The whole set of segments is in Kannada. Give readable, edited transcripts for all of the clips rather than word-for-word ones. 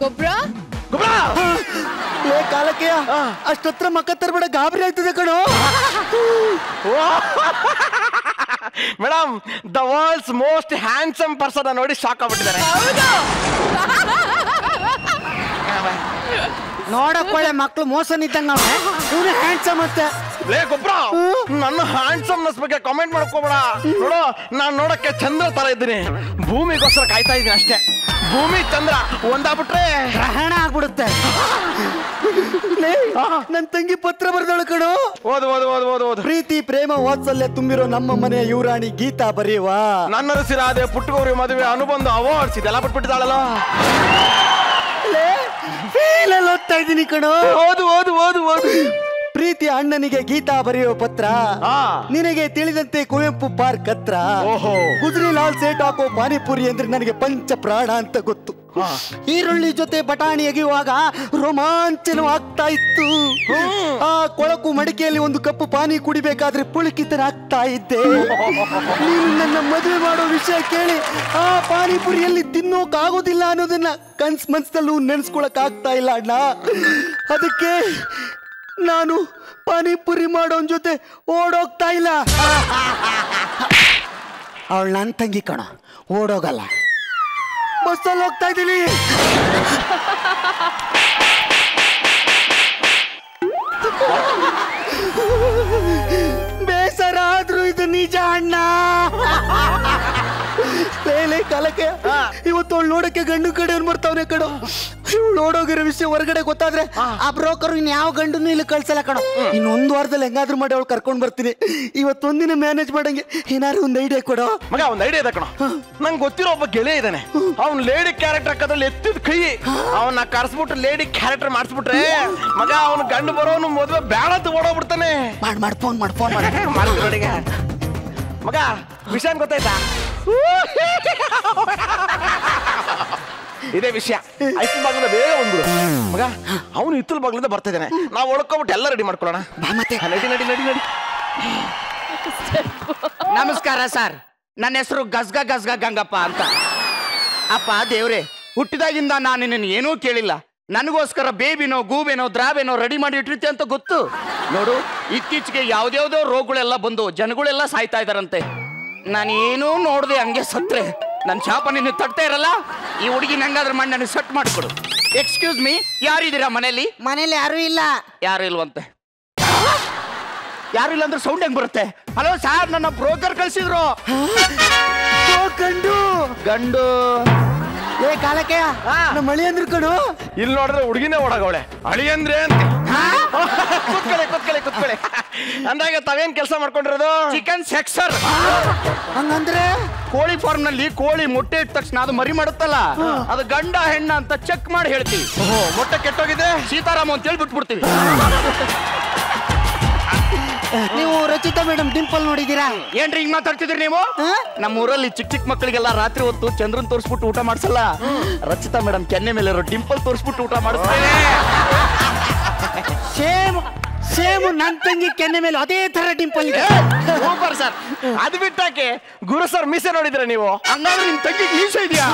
ಗೊಬ್ರ ಕಾಲಕ್ಕೆ ಅಷ್ಟತ್ರ ಮಕ್ಕ ತರಬೇಡ, ಗಾಬರಿ ಆಯ್ತದೆ ಕಣೋ. Madam, the world's most handsome person ನೋಡಿ ಶಾಕ್ ಆಗ್ಬಿಟ್ಟಿದ್ದಾರೆ. ನೋಡಕ್ಕೊಳ್ಳೆ ಮಕ್ಳು ಮೋಸನ್ ಇದ್ದಂಗ ಇವನು ಹ್ಯಾಂಡ್ಸಮ್ ಮತ್ತೆ. ಲೇ ಗೊಬ್ರ, ನನ್ನ ಹ್ಯಾಂಡ್ಸಮ್ನೆಸ್ ಬಗ್ಗೆ ಕಾಮೆಂಟ್ ಮಾಡ್ಕೋಬೇಡ. ನೋಡು, ನಾನ್ ನೋಡಕ್ಕೆ ಚಂದ್ರ ತರ ಇದ್ದೀನಿ, ಭೂಮಿಗೋಸ್ಕರ ಕಾಯ್ತಾ ಇದ್ದೀನಿ ಅಷ್ಟೇ. ಭೂಮಿ ಚಂದ್ರ ಒಂದಾಗ್ಬಿಟ್ರೆ ಗ್ರಹಣ ಆಗ್ಬಿಡುತ್ತೆ. ನನ್ ತಂಗಿ ಪತ್ರ ಬರ್ದಳು ಕಣೋ. ಓದು. ಪ್ರೀತಿ ಪ್ರೇಮ ವಾತ್ಸಲ್ಯ ತುಂಬಿರೋ ನಮ್ಮ ಮನೆಯ ಯುವರಾಣಿ ಗೀತಾ ಬರೆಯುವ ನನ್ನ ಸಿರಾದೆ ಪುಟ್ಟಗೌರಿ ಮದುವೆ ಅನುಬಂಧ ಅವಾರ್ಡ್ಸ್ ಇದೆಲ್ಲ ಬಿಟ್ಬಿಟ್ಟಿದ್ದಾಳಲ್ಲ. ಓದ್ತಾ ಇದ್ದೀನಿ ಕಣೋ. ಓದು. ಪ್ರೀತಿ ಅಣ್ಣನಿಗೆ ಗೀತಾ ಬರೆಯುವ ಪತ್ರ, ನಿನಗೆ ತಿಳಿದಂತೆ ಕುವೆಂಪು ಪಾರ್ಕ್ ಹತ್ರ ಗುಜರಿ ಲಾಲ್ ಸೇಟ್ ಹಾಕೋ ಪಾನಿಪುರಿ ಅಂದ್ರೆ ನನಗೆ ಪಂಚ ಪ್ರಾಣ ಅಂತ ಗೊತ್ತು. ಈರುಳ್ಳಿ ಜೊತೆ ಬಟಾಣಿ ಅಗಿಯುವಾಗ ರೋಮಾಂಚನವಾಗ್ತಾ ಇತ್ತು. ಆ ಕೊಳಕು ಮಡಿಕೆಯಲ್ಲಿ ಒಂದು ಕಪ್ಪು ಪಾನಿ ಕುಡಿಬೇಕಾದ್ರೆ ಪುಳುಕಿತನಾಗ್ತಾ ಇದ್ದೆ. ನೀನು ನನ್ನ ಮದುವೆ ಮಾಡೋ ವಿಷಯ ಕೇಳಿ ಆ ಪಾನಿಪುರಿಯಲ್ಲಿ ತಿನ್ನೋಕಾಗೋದಿಲ್ಲ ಅನ್ನೋದನ್ನ ಮನ್ಸಲ್ಲೂ ನೆನ್ಸ್ಕೊಳಕ್ ಆಗ್ತಾ ಇಲ್ಲ ಅಣ್ಣ. ಅದಕ್ಕೆ ನಾನು ಪಾನಿಪುರಿ ಮಾಡೋನ್ ಜೊತೆ ಓಡೋಗ್ತಾ ಇಲ್ಲ. ಅವಳು ನನ್ನ ತಂಗಿ ಕಣ, ಓಡೋಗಲ್ಲ. ಬಸ್ಸಲ್ಲಿ ಹೋಗ್ತಾ ಇದ್ದೀನಿ. ಬೇಸರ ಆದ್ರೂ ಇದು ನಿಜ ಅಣ್ಣ. ಕಾಲಕ್ಕೆ ಇವತ್ತು ಅವಳು ನೋಡಕ್ಕೆ ಗಂಡು ಕಡೆ ಬರ್ತಾವನೆ ಕಣೋ. ಇವಳು ನೋಡೋಗಿರೋ ವಿಷಯ ಹೊರಗಡೆ ಗೊತ್ತಾದ್ರೆ ಆ ಬ್ರೋಕರ್ ಇನ್ ಯಾವ ಗಂಡನ್ನು ಇಲ್ಲಿ ಕಳ್ಸಲ್ಲ ಕಣೋ. ಇನ್ನೊಂದು ವಾರದಲ್ಲಿ ಹೆಂಗಾದ್ರೂ ಮಾಡಿ ಅವಳು ಕರ್ಕೊಂಡ್ ಬರ್ತೀನಿ. ಇವತ್ತೊಂದಿನ ಮ್ಯಾನೇಜ್ ಮಾಡಂಗೆ ಏನಾದ್ರು ಒಂದ್ ಐಡಿಯಾ ಕೊಡೋ ಮಗ. ಒಂದ್ ಐಡಿಯಾ ಇದೆ ಕಣೋ. ನಂಗೆ ಗೊತ್ತಿರೋ ಒಬ್ಬ ಗೆಳೆಯ ಇದ್ದಾನೆ, ಅವ್ನ್ ಲೇಡಿ ಕ್ಯಾರೆಕ್ಟರ್ ಹಾಕೋದ್ರಲ್ಲಿ ಎತ್ತಿದ ಕೈ. ಅವನ್ನ ಕರ್ಸ್ಬಿಟ್ಟು ಲೇಡಿ ಕ್ಯಾರೆಕ್ಟರ್ ಮಾಡಿಸ್ಬಿಟ್ರೆ ಮಗ ಅವ್ನ ಗಂಡು ಬರೋನು ಮದುವೆ ಬೇಡ ಅಂತ ಓಡೋಗ್ಬಿಡ್ತಾನೆ. ಫೋನ್ ಮಾಡಿ ಮಗ ವಿಷಯ ಗೊತ್ತಾಯ್ತಾ? ಇದೇ ವಿಷಯ. ಐತಲ್ ಬಾಗ್ಲಿಂದ ಬೇಗ ಬಂದ್ಬಿಡು ಮಗ. ಅವನು ಇತ್ತಲ್ ಬಾಗ್ಲಿಂದ ಬರ್ತಾ ಇದ್ದಾನೆ. ನಾವು ಒಳ್ಕೊಬಿಟ್ಟು ಎಲ್ಲ ರೆಡಿ ಮಾಡ್ಕೊಳ್ಳೋಣ. ನಡಿ. ನಮಸ್ಕಾರ ಸರ್, ನನ್ನ ಹೆಸರು ಗಸ್ಗ ಗಂಗಪ್ಪ ಅಂತ. ಅಪ್ಪ ದೇವ್ರೆ, ಹುಟ್ಟಿದಾಗಿಂದ ನಾನು ನಿನ್ನ ಏನೂ ಕೇಳಿಲ್ಲ. ನನಗೋಸ್ಕರ ಬೇಬಿನೋ ಗೂಬೆನೋ ದ್ರಾವೇನೋ ರೆಡಿ ಮಾಡಿ ಇಟ್ಟಿರ್ತೆ ಅಂತ ಗೊತ್ತು. ನೋಡು, ಇತ್ತೀಚೆಗೆ ಯಾವ್ದ್ಯಾವ್ದೋ ರೋಗಗಳೆಲ್ಲ ಬಂದು ಜನಗಳೆಲ್ಲ ಸಾಯ್ತಾ ಇದಾರಂತೆ. ನಾನು ಏನೂ ನೋಡ್ದೆ ಹಂಗೆ ಸತ್ರೆ ನನ್ನ ಶಾಪ ನಿನ್ನ ತಡ್ತಾ ಇರಲ್ಲ. ಈ ಹುಡುಗಿನ ಹಂಗಾದ್ರೆ ಮಾಡಿ ನನಗೆ ಸೆಟ್ ಮಾಡಿಕೊಡು. ಎಕ್ಸ್ಕ್ಯೂಸ್ ಮೀ, ಯಾರಿದ್ದೀರಾ ಮನೇಲಿ? ಯಾರು ಇಲ್ಲ. ಯಾರು ಇಲ್ವಂತೆ? ಯಾರು ಇಲ್ಲ ಅಂದ್ರೆ ಸೌಂಡ್ ಹೆಂಗ್ ಬರುತ್ತೆ? ಹಲೋ ಸಾರ್, ನನ್ನ ಬ್ರೋಕರ್ ಕಳ್ಸಿದ್ರು. ಗಂಡು ಕಾಲಕ್ಕೆ ನಮ್ಮ ಅಳಿ ಅಂದ್ರು ಕಣು. ಇಲ್ಲಿ ನೋಡಿದ್ರೆ ಹುಡುಗಿನೇ ಓಡಾಗವಳೆ. ಅಳಿ ಅಂದ್ರೆ ಅಂತ ಕುತ್ಕೊಳ್ಳಿ. ಅಂದಾಗ ತಾವೇನ್ ಕೆಲಸ ಮಾಡ್ಕೊಂಡಿರೋದು? ಚಿಕನ್ ಸೆಕ್ಸರ್. ಹಂಗಂದ್ರೆ ಕೋಳಿ ಫಾರ್ಮ್ ನಲ್ಲಿ ಕೋಳಿ ಮೊಟ್ಟೆ ಇಟ್ಟ ತಕ್ಷಣ ಅದು ಮರಿ ಮಾಡುತ್ತಲ್ಲ, ಅದು ಗಂಡ ಹೆಣ್ಣ ಅಂತ ಚೆಕ್ ಮಾಡಿ ಹೇಳ್ತೀವಿ. ಮೊಟ್ಟೆ ಕೆಟ್ಟೋಗಿದೆ ಸೀತಾರಾಮ ಅಂತ ಹೇಳಿ ಬಿಟ್ಬಿಡ್ತೀವಿ. ನೀವು ರಚಿತಾ ಮೇಡಮ್ ಡಿಂಪಲ್ ನೋಡಿದೀರಾ? ಏನ್ರಿ ಹಿಂಗ್ ಮಾತಾಡ್ತಿದ್ರಿ ನೀವು? ನಮ್ಮ ಊರಲ್ಲಿ ಚಿಕ್ಕ ಮಕ್ಕಳಿಗೆಲ್ಲ ರಾತ್ರಿ ಹೊತ್ತು ಚಂದ್ರನ್ ತೋರಿಸ್ಬಿಟ್ಟು ಊಟ ಮಾಡ್ಸಲ್ಲ. ರಚಿತಾ ಮೇಡಮ್ ಕೆನ್ನೆ ಮೇಲೆ ಇರೋ ಡಿಂಪಲ್ ತೋರಿಸ್ಬಿಟ್ಟು ಊಟ ಮಾಡಿಸ್ತಾರೆ. ಸೇಮ್ ನನ್ ತಂಗಿ ಕೆನ್ನೆ ಮೇಲೆ ಅದೇ ತರ ಡಿಂಪಲ್ ಇದೆ. Super sir. ಅದು ಬಿಟ್ಟಾಕೆ ಗುರು ಸರ್ ಮೀಸೆ ನೋಡಿದ್ರೆ ನೀವು? ಹಂಗಾದ್ರೆ ನಿಮ್ ತಂಗಿ ಮೀಸೆ ಇದೆಯಾ?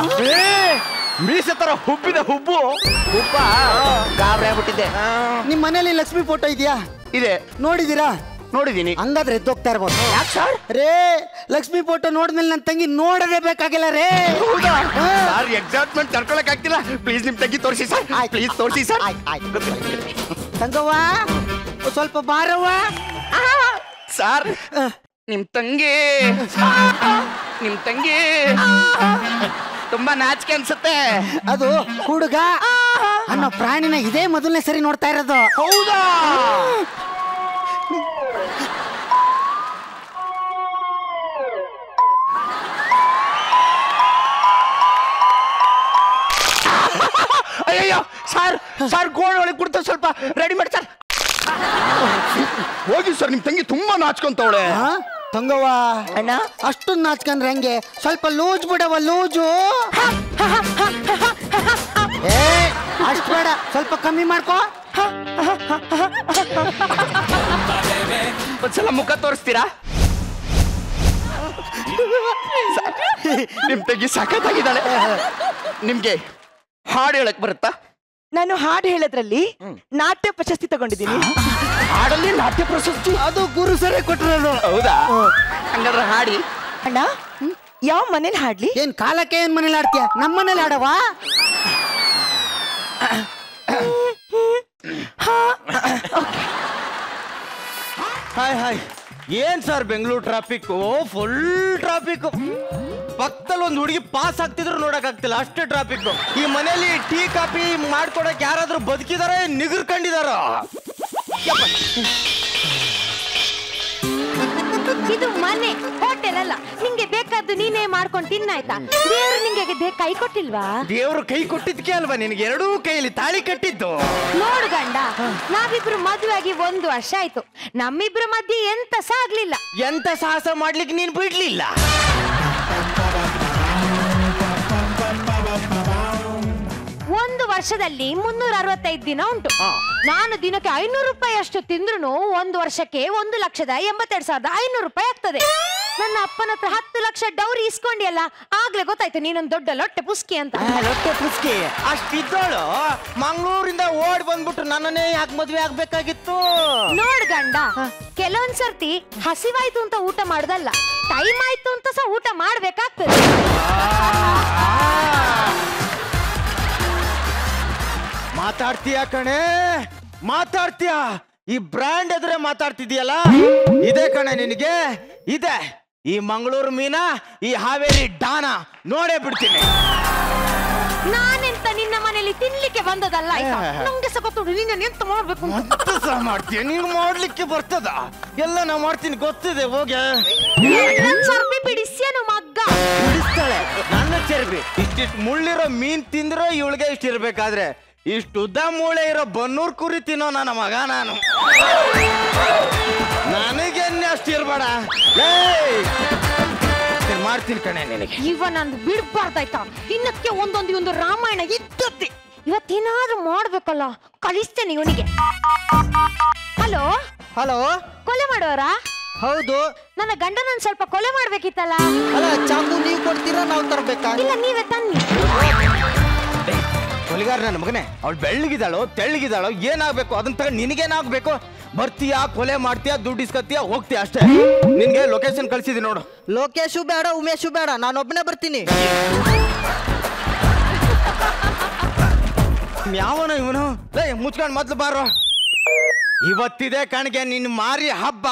ಮೀಸೆ ತರ ಹುಬ್ಬ ಗಾಬರಿ ಆಗ್ಬಿಟ್ಟಿದ್ದೆ. ನಿಮ್ ಮನೇಲಿ ಲಕ್ಷ್ಮಿ ಫೋಟೋ ಇದೆಯಾ? ಇದೆ. ನೋಡಿದೀರಾ? ನೋಡಿದೀನಿ. ಹಂಗಾದ್ರೆ ಎದ್ದೋಗ್ತಾ ಇರ್ಬೋದು. ಯಾಕೆ ಸರ್? ರೇ, ಲಕ್ಷ್ಮಿ ಫೋಟೋ ನೋಡಿದ್ಮೇಲೆ ನನ್ನ ತಂಗಿ ನೋಡದೇ ಬೇಕಾಗಿಲ್ಲ ರೇ. ಸರ್, ಎಕ್ಸೈಟ್ಮೆಂಟ್ ತಡ್ಕೊಳಕ್ ಆಗ್ತಿಲ್ಲ. ಪ್ಲೀಸ್ ನಿಮ್ ತಂಗಿ ತೋರಿಸಿ ಸರ್. ಪ್ಲೀಸ್ ತೋರಿಸಿ ಸರ್. ತಂಗವ್ವ, ಸ್ವಲ್ಪ ಬಾರವ್ವ. ಸರ್, ನಿಮ್ ತಂಗಿ ತುಂಬಾ ನಾಚಿಕೆ ಅನ್ಸುತ್ತೆ. ಅದು ಹುಡುಗ ಅನ್ನೋ ಪ್ರಾಣಿನ ಇದೇ ಮೊದಲನೇ ಸರಿ ನೋಡ್ತಾ ಇರೋದು. ಹೌದಾ? ಅಯ್ಯಯ್ಯೋ ಸರ್ ಗೋಲ್ಡ್ ಒಳಗೆ ಕೊಡ್ತಾ ಸ್ವಲ್ಪ ರೆಡಿ ಮಾಡಿ ಸರ್. ಹೋಗಿ ಸರ್, ನಿಮ್ ತಂಗಿ ತುಂಬಾ ನಾಚ್ಕೊಂತವಳೆ. ತಂಗವ್ವ ಅಣ್ಣ, ಅಷ್ಟೊಂದು ನಾಚ್ಕೊಂಡ್ರೆ ಹಂಗೆ? ಸ್ವಲ್ಪ ಲೂಜ್ ಬಿಡವ, ಲೂಜು. ಅಷ್ಟು ಬೇಡ, ಸ್ವಲ್ಪ ಕಮ್ಮಿ ಮಾಡ್ಕೋ. ಒಂದ್ಸಲ ಮುಖ ತೋರಿಸ್ತೀರಾ? ನಿಮ್ ತಂಗಿ ಸಖತ್ತಾಗಿದ್ದಾಳೆ. ನಿಮ್ಗೆ ಹಾಡು ಹೇಳಕ್ ಬರುತ್ತಾ? ನಾನು ಹಾಡು ಹೇಳೋದ್ರಲ್ಲಿ ನಾಟ್ಯ ಪ್ರಶಸ್ತಿ ತಗೊಂಡಿದ್ದೀನಿ. ಹಾಡಲ್ಲಿ ನಾಟ್ಯ ಪ್ರಶಸ್ತಿ? ಅದು ಗುರು ಸರೇ ಕೊಟ್ಟಿರೋದು. ಹೌದಾ? ಹಂಗಾದ್ರೆ ಹಾಡಿ. ಅಣ್ಣ ಯಾವ ಮನೇಲಿ ಹಾಡ್ಲಿ? ಏನ್ ಕಾಲಕ್ಕೆ ಏನ್ ಮನೇಲಿ ಆಡ್ತೀಯ? ನಮ್ಮ ಮನೇಲಿ ಆಡವಾ? Hi hi. ಏನ್ sir Bengaluru traffic, full traffic. ಪಕ್ಕದಲ್ಲಿ ಒಂದು ಹುಡುಗಿ ಪಾಸ್ ಆಗ್ತಿದ್ರು ನೋಡಕ್ ಆಗ್ತಿಲ್ಲ, ಅಷ್ಟೇ ಟ್ರಾಫಿಕ್. ಈ ಮನೇಲಿ ಟೀ ಕಾಫಿ ಮಾಡ್ಕೊಡಕ್ ಯಾರಾದ್ರೂ ಬದುಕಿದಾರ ನಿಗರ್ಕೊಂಡಿದಾರ? ಇದು ಮನೆ, ಹೋಟೆಲ್ ಅಲ್ಲ. ನಿಂಗೆ ಬೇಕಾದ್ದು ನೀನೇ ಮಾಡ್ಕೊಂಡು ತಿನ್ನಾಯ್ತಾ? ದೇವ್ರು ನಿಂಗೆ ಕೈ ಕೊಟ್ಟಿಲ್ವಾ? ದೇವ್ರು ಕೈ ಕೊಟ್ಟಿದ್ಕೆ ಅಲ್ವಾ ನಿನಗೆ ಎರಡೂ ಕೈಯಲ್ಲಿ ತಾಳಿ ಕಟ್ಟಿದ್ದು? ನೋಡು ಗಂಡ, ನಾವಿಬ್ರು ಮದುವೆ ಆಗಿ 1 ವರ್ಷ ಆಯ್ತು. ನಮ್ಮಿಬ್ರ ಮಧ್ಯೆ ಎಂತ ಸಹ ಆಗ್ಲಿಲ್ಲ. ಎಂತ ಸಾಹಸ ಮಾಡ್ಲಿಕ್ಕೆ ನೀನ್ ಬಿಡ್ಲಿಲ್ಲ. 1 ವರ್ಷದಲ್ಲಿ 365 ದಿನ ಉಂಟು. ನಾನು ದಿನಕ್ಕೆ 500 ರೂಪಾಯಿ ಅಷ್ಟು ತಿಂದ್ರು 1 ವರ್ಷಕ್ಕೆ 1,82,500 ರೂಪಾಯಿ ಆಗ್ತದೆ. ನನ್ನ ಅಪ್ಪನ ಹತ್ರ 10 ಲಕ್ಷ ಡೌರಿ ಇಸ್ಕೊಂಡಿಯಲ್ಲ, ಆಗ್ಲೇ ಗೊತ್ತಾಯ್ತು ನೀನೊಂದು ದೊಡ್ಡ ಲೊಟ್ಟೆ ಪುಸ್ಕಿ ಅಂತ. ಲೊಟ್ಟೆ ಪುಸ್ಕಿ ಅಷ್ಟಿದ್ದೋಳು ಮಂಗಳೂರಿಂದ ಓಡ್ ಬಂದ್ಬಿಟ್ಟು ನನ್ನನ್ನೇ ಯಾಕೆ ಮದ್ವೆ ಆಗ್ಬೇಕಾಗಿತ್ತು? ನೋಡ್ ಗಂಡ, ಕೆಲವೊಂದ್ ಸರ್ತಿ ಹಸಿವಾಯ್ತು ಅಂತ ಊಟ ಮಾಡುದಲ್ಲ, ಟೈಮ್ ಆಯ್ತು ಅಂತ ಸಹ ಊಟ ಮಾಡ್ಬೇಕಾಗ್ತದೆ. ಮಾತಾಡ್ತೀಯ ಕಣೆ, ಮಾತಾಡ್ತೀಯ. ಈ ಬ್ರ್ಯಾಂಡ್ ಎದುರೇ ಮಾತಾಡ್ತಿದ್ಯಲ್ಲ, ಇದೆ ಕಣೆ ನಿನಗೆ. ಇದೆ ಈ ಮಂಗಳೂರು ಮೀನಾ, ಈ ಹಾವೇರಿ ಡಾನ ನೋಡೇ ಬಿಡ್ತೀನಿ. ನಾನೆಂತ ನಿನ್ನ ಮನೇಲಿ ತಿನ್ಲಿಕ್ಕೆ ಬಂದದಲ್ಲ, ಆಯ್ತಾ? ನಂಗೆ ಸಹ ಗೊತ್ತುಂಟು ನೀನು ಎಂತ ಮಾಡ್ಬೇಕು ಅಂತ. ಸಹ ಮಾಡ್ತೀಯ ನೀನು? ಮಾಡ್ಲಿಕ್ಕೆ ಬರ್ತದ? ಎಲ್ಲ ನಾ ಮಾಡ್ತೀನಿ, ಗೊತ್ತಿದೆ. ಹೋಗೆ ಚರ್ಬಿ ಬಿಡಿಸ್ಯನು ಮಗ್ಗ ಬಿಡಿಸ್ತಾಳೆ ನನ್ನ ಚರ್ಬಿ. ಇಷ್ಟಿಷ್ಟು ಮುಳ್ಳಿರೋ ಮೀನ್ ತಿಂದ್ರೆ ಇವಳಿಗೆ ಇಷ್ಟ ಇರ್ಬೇಕಾದ್ರೆ, ಇಷ್ಟು ಉದ್ದ ಮೂಳೆ ಇರೋ ಬನ್ನೂರ್ ಕುರಿ ತಿನ್ನೋ ನನ್ನ ಮಗ ನಾನು. ನನಗೆನ್ನೆ ಅಷ್ಟು ಇರ್ಬೇಡ. ಮಾಡ್ತೀನಿ ಕಣೆ ನಿನಗೆ. ಇವ ನಂದು ಬಿಡ್ಬಾರ್ದಾಯ್ತಾ? ದಿನಕ್ಕೆ ಒಂದೊಂದು ರಾಮಾಯಣ ಇದ್ದದ್ದೆ. ಇವತ್ತೇನಾದ್ರೂ ಮಾಡ್ಬೇಕಲ್ಲ, ಕಳಿಸ್ತೇನೆ ಇವನಿಗೆ. ಹಲೋ ಹಲೋ, ಕೊಲೆ ಮಾಡೋರಾ? ಹೌದು. ನನ್ನ ಗಂಡನ ಸ್ವಲ್ಪ ಕೊಲೆ ಮಾಡ್ಬೇಕಿತ್ತಲ್ಲ. ಅಲ್ಲ, ಚಾಕು ನೀವು ಕೊಡ್ತೀರಾ, ನಾವು ತರಬೇಕಾ? ಇಲ್ಲ, ನೀವೇ ತನ್ನಿ. ಕೊಲೆಗಾರ ನನ್ನ ಮಗನೇ, ಅವಳು ಬೆಳ್ಳಗಿದ್ದಾಳೋ ತೆಳ್ಳಗಿದ್ದಾಳೋ ಏನಾಗ್ಬೇಕು ಅದನ್ನ ತಗೊಂಡು ನಿನಗೇನಾಗ್ಬೇಕು? ಬರ್ತೀಯಾ, ಕೊಲೆ ಮಾಡ್ತೀಯಾ, ದುಡ್ಡು ಇಸ್ಕತ್ತೀಯಾ, ಹೋಗ್ತೀಯ ಅಷ್ಟೇ. ನಿನ್ಗೆ ಲೊಕೇಶನ್ ಕಳ್ಸಿದೀನಿ ನೋಡು. ಲೋಕೇಶು ಬೇಡ, ಉಮೇಶು ಬೇಡ, ನಾನೊಬ್ಬನೇ ಬರ್ತೀನಿ. ಯಾವನ ಇವನು? ಮುಚ್ಕೊಂಡು ಮೊದ್ಲು ಬಾರೋ. ಇವತ್ತಿದೆ ಕಣ್ಗೆ ನಿನ್ ಮಾರಿ ಹಬ್ಬ.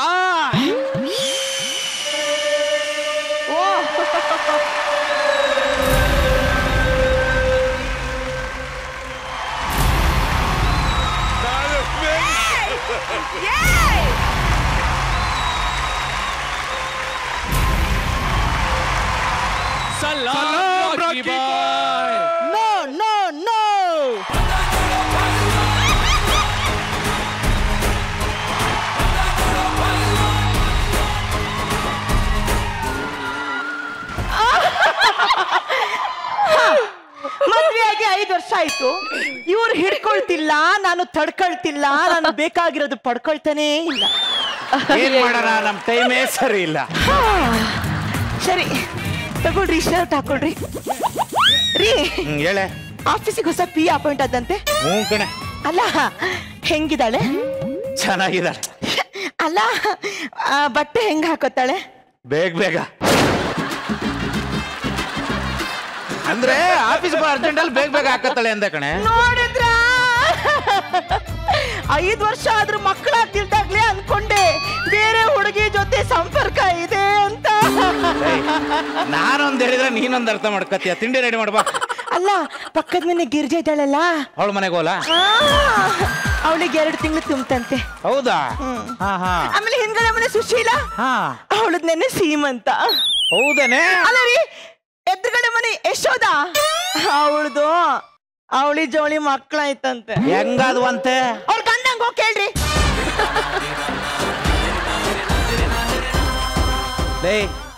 Salam, Rocky boy. No, no, no. ಮದ್ವೆಯಾಗಿ 5 ವರ್ಷ ಆಯ್ತು. ಇವ್ರು ಹಿಡ್ಕೊಳ್ತಿಲ್ಲ, ನಾನು ತಡ್ಕೊಳ್ತಿಲ್ಲ, ನಾನು ಬೇಕಾಗಿರೋದು ಪಡ್ಕೊಳ್ತಾನೇ ಇಲ್ಲ. ಏನ್ ಮಾಡೋಣ, ನಮ್ ಟೈಮೇ ಸರಿ ಇಲ್ಲ. ಸರಿ ತಗೊಳ್ರಿ, ಶರ್ಟ್ ಹಾಕೊಳ್ರಿ. ರೀ, ಹೇಳೆ. ಆಫೀಸಿಗೆ ಹೊಸ ಪಿ ಅಪಾಯಿಂಟ್ ಆದಂತೆ? ಹ್ಞೂ ಕಣೆ. ಅಲ್ಲ, ಹೆಂಗಿದ್ದಾಳೆ? ಚೆನ್ನಾಗಿದ್ದಾಳೆ. ಅಲ್ಲ, ಬಟ್ಟೆ ಹೆಂಗ್ ಹಾಕೋತಾಳೆ? ಬೇಗ ಬೇಗ ಅಂದ್ರೆ ಆಫೀಸ್ ಅರ್ಜೆಂಟ್ ಅಲ್ಲಿ ಬೇಗ ಬೇಗ ಹಾಕತ್ತಾಳೆ ಅಂದ ಕಣೆ. ನೋಡಿದ್ರ 5 ವರ್ಷ ಆದ್ರೂ ಮಕ್ಕಳಾಗ್ತಿಲ್ದಾಗ್ಲೇ ಅನ್ಕೊಂಡೆ ಬೇರೆ ಹುಡುಗಿ ಜೊತೆ ಸಂಪರ್ಕ ಇದೆ ಅಂತ. ನಾನೊಂದ್ ಹೇಳಿದ್ರೆ ನೀನೊಂದ್ ಅರ್ಥ ಮಾಡ್ಕತ್ತೀಯ. ತಿಂಡಿ ರೆಡಿ ಮಾಡ್ಬಾ. ಅಲ್ಲ, ಪಕ್ಕದ ಮನೆ ಗಿರ್ಜೆ ಇದ್ದಾಳಲ್ಲ, ಅವಳ ಮನೆಗೆ ಹೋಲ. ಅವಳಿಗೆ 2 ತಿಂಗಳು ತುಂಬತಂತೆ. ಹೌದಾ? ಆಮೇಲೆ ಹಿಂದ್ಗಡೆ ಮನೆ ಸುಶೀಲಾ, ಅವಳದ್ ನೆನ್ನೆ ಸೀಮಂತ. ಹೌದನೇ? ಅಲ್ಲ ರೀ, ಎದುರುಗಡೆ ಮನೆ ಯಶೋದ, ಅವಳದು ಅವಳಿ ಜವಳಿ ಮಕ್ಕಳಾಯ್ತಂತೆ. ಹೆಂಗಾದ್ವಂತೆ? ಅವ್ರ ಗಂಡಂಗ್ ಹೋಗಿ ಕೇಳ್ರಿ.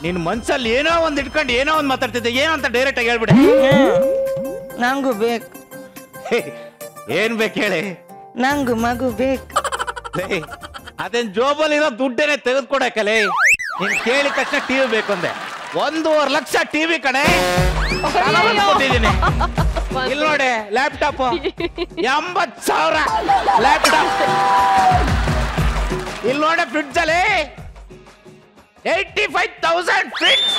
ನಿನ್ ಮನ್ಸಲ್ಲಿ ಏನೋ ಒಂದ್ ಇಟ್ಕೊಂಡು ಏನೋ ಒಂದ್ ಮಾತಾಡ್ತಿದ್ದೆ. ಏನೋ ಅಂತ ಡೈರೆಕ್ಟ್ ಆಗಿ ಹೇಳ್ಬಿಡೆ. ನಂಗೂ ಬೇಕು. ಏನ್ ಬೇಕು ಹೇಳಿ? ನಂಗೂ ಮಗು ಬೇಕು. ಅದೇನ್ ಜೋಬಲ್ಲಿರೋ ದುಡ್ಡೇನೆ ತೆಗೆದುಕೊಡಕಲೇ. ನೀನ್ ಕೇಳಿದ ತಕ್ಷಣ ಟಿವಿ ಬೇಕು ಅಂದೆ. 1.5 ಲಕ್ಷ ಟಿವಿ ಕಣೆ ಕೊಟ್ಟಿದ್ದೀನಿ. ಇಲ್ಲಿ ನೋಡಿ ಲ್ಯಾಪ್ಟಾಪ್ 80,000 ಲ್ಯಾಪ್ಟಾಪ್. ಇಲ್ಲಿ ನೋಡಿ ಫ್ರಿಡ್ಜ್ ಅಲ್ಲಿ 85,000 ಫ್ರಿಡ್ಜ್.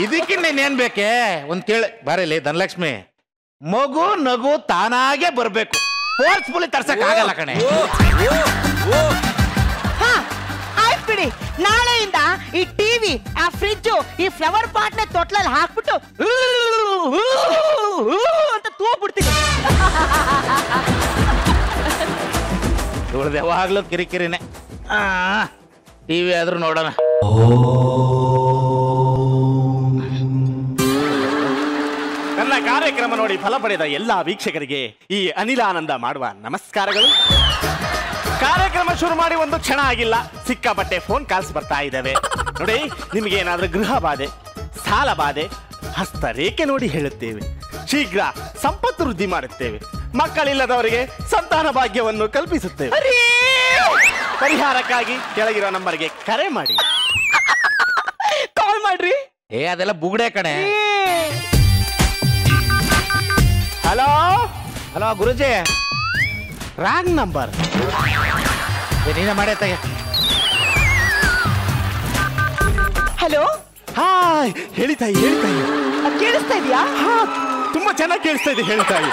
ಇದಕ್ಕಿನ್ನ ಏನ್ ಬೇಕೆ ಒಂದ್ ಕೇಳಿ ಬರಲಿ ಧನಲಕ್ಷ್ಮಿ. ಮಗು ನಗು ತಾನಾಗೆ ಬರ್ಬೇಕು, ಫೋರ್ಸ್ಫುಲಿ ತರ್ಸಕ್ ಆಗಲ್ಲ ಕಣೆ. ಆಯ್ತು ಬಿಡಿ, ನಾಳೆಯಿಂದ ಈ ಟಿವಿ, ಆ ಫ್ರಿಡ್ಜ್, ಈ ಫ್ಲವರ್ ಪಾಟ್ ನ ತೊಟ್ಲಲ್ಲಿ ಹಾಕ್ಬಿಟ್ಟು ಅಂತ ತೂಗ್ಬಿಡ್ತೀನಿ. ಇವಳ್ದು ಯಾವಾಗ್ಲೂ ಕಿರಿಕಿರಿನೇ. ಟಿವಿ ಆದ್ರೂ ನೋಡೋಣ. ನನ್ನ ಕಾರ್ಯಕ್ರಮ ನೋಡಿ ಫಲ ಪಡೆದ ಎಲ್ಲಾ ವೀಕ್ಷಕರಿಗೆ ಈ ಅನಿಲಾನಂದ ಮಾಡುವ ನಮಸ್ಕಾರಗಳು. ಕಾರ್ಯಕ್ರಮ ಶುರು ಮಾಡಿ ಒಂದು ಕ್ಷಣ ಆಗಿಲ್ಲ, ಸಿಕ್ಕಾಪಟ್ಟೆ ಫೋನ್ ಕಾಲ್ಸ್ ಬರ್ತಾ ಇದ್ದಾವೆ. ನೋಡಿ, ನಿಮಗೆ ಏನಾದ್ರೂ ಗೃಹ ಬಾಧೆ, ಸಾಲ ಬಾಧೆ, ಹಸ್ತರೇಖೆ ನೋಡಿ ಹೇಳುತ್ತೇವೆ. ಶೀಘ್ರ ಸಂಪತ್ತು ವೃದ್ಧಿ ಮಾಡುತ್ತೇವೆ. ಮಕ್ಕಳಿಲ್ಲದವರಿಗೆ ಸಂತಾನ ಭಾಗ್ಯವನ್ನು ಕಲ್ಪಿಸುತ್ತೇವೆ. ಪರಿಹಾರಕ್ಕಾಗಿ ಕೆಳಗಿರೋ ನಂಬರ್ಗೆ ಕರೆ ಮಾಡಿ, ಕಾಲ್ ಮಾಡ್ರಿ. ಅದೆಲ್ಲ ಬುಗುಡೆ ಕಣೆ. ಹಲೋ ಹಲೋ ಗುರುಜಿ, ರಾಂಗ್ ನಂಬರ್. ನೀನೇ ಮಾಡೇ ತೆಗೆ. ಹಲೋ, ಹಾಯ್, ಹೇಳಿ ತಾಯಿ, ಹೇಳಿ ತಾಯಿ. ಕೇಳಿಸ್ತಾ ಇದೆಯಾ? ತುಂಬಾ ಚೆನ್ನಾಗಿ ಕೇಳಿಸ್ತಾ ಇದೆ, ಹೇಳಿ ತಾಯಿ.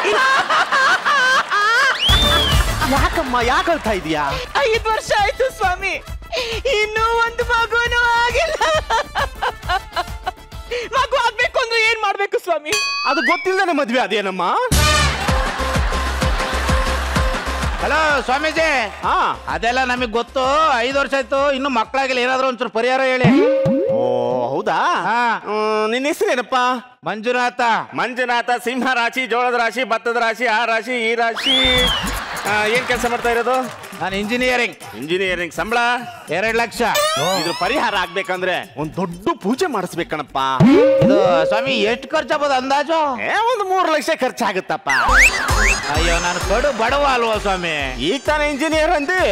ಯಾಕಮ್ಮ, ಯಾಕೆ ಹೇಳ್ತಾ ಇದೀಯಾ? 5 ವರ್ಷ ಆಯ್ತು ಸ್ವಾಮಿ, ಇನ್ನೂ ಒಂದು ಮಗುನೂ ಆಗಿಲ್ಲ. ಮಗು ಆಗ್ಬೇಕು ಅಂದ್ರೆ ಏನ್ ಮಾಡ್ಬೇಕು ಸ್ವಾಮಿ? ಅದು ಗೊತ್ತಿಲ್ಲದೆ ಮದ್ವೆ ಅದೇನಮ್ಮ? ಹಲೋ ಸ್ವಾಮೀಜಿ. ಅದೆಲ್ಲ ನಮಗ್ ಗೊತ್ತು, 5 ವರ್ಷ ಆಯ್ತು, ಇನ್ನು ಮಕ್ಕಳಾಗಿಲ್ಲ. ಏನಾದ್ರು ಒಂಚೂರು ಪರಿಹಾರ ಹೇಳಿ. ಓ ಹೌದಾ? ನಿನ್ನ ಹೆಸರೇನಪ್ಪ? ಮಂಜುನಾಥ. ಮಂಜುನಾಥ. ಸಿಂಹ ರಾಶಿ, ಜೋಳದ ರಾಶಿ, ಭತ್ತದ ರಾಶಿ, ಆ ರಾಶಿ, ಈ ರಾಶಿ. ಏನ್ ಕೆಲಸ ಮಾಡ್ತಾ ಇರೋದು? ನಾನು ಇಂಜಿನಿಯರಿಂಗ್. ಇಂಜಿನಿಯರಿಂಗ್. ಸಂಬಳ 2 ಲಕ್ಷ. ಇದ್ರ ಪರಿಹಾರ ಆಗ್ಬೇಕಂದ್ರೆ ಒಂದ್ ದೊಡ್ಡ ಪೂಜೆ ಮಾಡಿಸ್ಬೇಕಣಪ್ಪ. ಇದು ಸ್ವಾಮಿ ಎಷ್ಟು ಖರ್ಚಾಗ್ಬೋದು ಅಂದಾಜು? ಒಂದು 3 ಲಕ್ಷ ಖರ್ಚಾಗುತ್ತಪ್ಪ. ಅಯ್ಯೋ, ನಾನು ಕಡು ಬಡವ ಅಲ್ವಾ ಸ್ವಾಮಿ? ಈಗ ತಾನೇ ಇಂಜಿನಿಯರ್ ಅಂದಿ.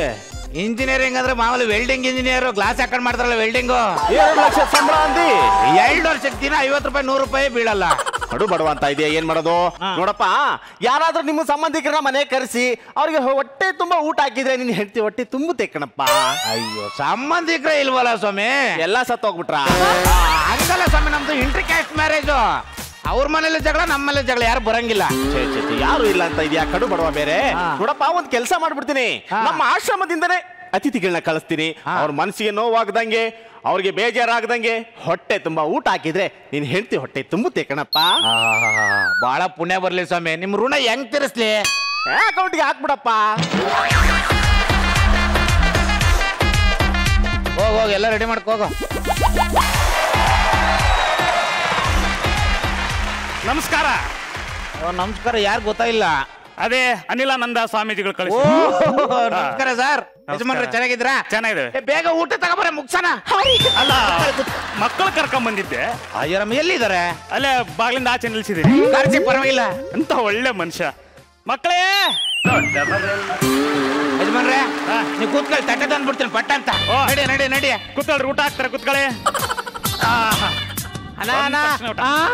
ಇಂಜಿನಿಯರಿಂಗ್ ಅಂದ್ರೆ ಮಾಮೂಲಿ ವೆಲ್ಡಿಂಗ್ ಇಂಜಿನಿಯರ್, ಗ್ಲಾಸ್ ಹಾಕೊಂಡ್ ಮಾಡ್ತಾರಲ್ಲ ವೆಲ್ಡಿಂಗ್. 2 ಲಕ್ಷ ಸಂಬಳ ಅಂದಿ. 2 ವರ್ಷಕ್ಕೆ ದಿನ 50 ರೂಪಾಯಿ 100 ರೂಪಾಯಿ ಬೀಳಲ್ಲ. ಕಡು ಬಡವ ಅಂತ ಇದೆಯಾ, ಏನ್ ಮಾಡೋದು? ನೋಡಪ್ಪ, ಯಾರಾದ್ರೂ ನಿಮ್ಮ ಸಂಬಂಧಿಕರನ್ನ ಮನೆ ಕರೆಸಿ ಅವ್ರಿಗೆ ಹೊಟ್ಟೆ ತುಂಬಾ ಊಟ ಹಾಕಿದ್ರೆ ನಿನ್ ಹೆಂಡತಿ ಹೊಟ್ಟೆ ತುಂಬುತ್ತೆ ಕಣಪ್ಪ. ಅಯ್ಯೋ, ಸಂಬಂಧಿಕರೇ ಇಲ್ವಲ್ಲ ಸ್ವಾಮಿ? ಎಲ್ಲ ಸತ್ತೋಗ್ಬಿಟ್ರ? ಹಂಗಲ್ಲ ಸ್ವಾಮಿ, ನಮ್ದು ಇಂಟರ್ ಕ್ಯಾಸ್ಟ್ ಮ್ಯಾರೇಜ್. ಅವ್ರ ಮನೇಲಿ ಜಗಳ, ನಮ್ಮ ಮನೇಲಿ ಜಗಳ, ಯಾರು ಬರಂಗಿಲ್ಲ. ಯಾರು ಇಲ್ಲ ಅಂತ ಇದೆಯಾ? ಕಡು ಬಡವ ಬೇರೆ. ನೋಡಪ್ಪ, ಒಂದ್ ಕೆಲಸ ಮಾಡ್ಬಿಡ್ತೀನಿ. ನಮ್ಮ ಆಶ್ರಮದಿಂದನೇ ಅತಿಥಿಗಳನ್ನ ಕಳಿಸ್ತೀನಿ. ಅವ್ರ ಮನಸ್ಸಿಗೆ ನೋವಾಗದಂಗೆ, ಅವ್ರಿಗೆ ಬೇಜಾರಾಗದಂಗೆ ಹೊಟ್ಟೆ ತುಂಬಾ ಊಟ ಹಾಕಿದ್ರೆ ನಿನ್ ಹೆಂಡತಿ ಹೊಟ್ಟೆ ತುಂಬುತ್ತೆ ಕಣಪ್ಪ. ಬಹಳ ಪುಣ್ಯ ಬರ್ಲಿ ಸ್ವಾಮಿ. ನಿಮ್ ಋಣ ಹೆಂಗ್ ತೀರಿಸ್ಲಿ? ಅಕೌಂಟ್ಗೆ ಹಾಕ್ಬಿಡಪ್ಪ. ಹೋಗ, ಎಲ್ಲ ರೆಡಿ ಮಾಡ್ಕೋಗ. ನಮಸ್ಕಾರ. ನಮಸ್ಕಾರ. ಯಾರು ಗೊತ್ತಾಯಿಲ್ಲ? ಅದೇ ಅನಿಲಾನಂದ ಸ್ವಾಮೀಜಿಗಳು ಕಳಿಸಿ. ನಮಸ್ಕಾರ ಸರ್. ಯಜಮಾನ್ರೆ ಚೆನ್ನಾಗಿದ್ರಾ? ಚೆನ್ನಾಗಿದೆ. ಬೇಗ ಊಟ ತಗೋಬರ, ಮುಗ್ಸನ. ಅಲ್ಲ, ಮಕ್ಕಳು ಕರ್ಕೊಂಡ್ ಬಂದಿದ್ದೆ. ಅಯ್ಯೋ, ಎಲ್ಲಿದ್ದಾರೆ? ಅಲ್ಲೇ ಬಾಗಿಲಿಂದ ಆಚೆ ನಿಲ್ಸಿದ್ದೀನಿ. ಕಾರ್ಚಿ ಪರವಾಗಿಲ್ಲ ಅಂತ ಒಳ್ಳೆ ಮನುಷ್ಯ. ಮಕ್ಕಳೇ, ಯಜಮಾನ್ರೆ ನೀವು ಕೂತ್ಕೊಳ್ಳಿ, ತಟ್ಟೆ ತಂದ್ಬಿಡ್ತೀನಿ ಪಟ್ಟ ಅಂತ. ನಡಿ ನಡಿ ನಡಿ. ಕೂತ್ಕೊಳ್ರಿ, ಊಟ ಹಾಕ್ತಾರೆ, ಕೂತ್ಕೊಳ್ಳಿ.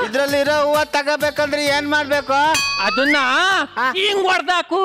ಇದ್ರಲ್ಲಿರೋ ಹೂವ ತಗೋಬೇಕಂದ್ರೆ ಏನ್ ಮಾಡ್ಬೇಕು? ಅದನ್ನ ಹಿಂಗ್ ಹೊಡ್ದಾಕು.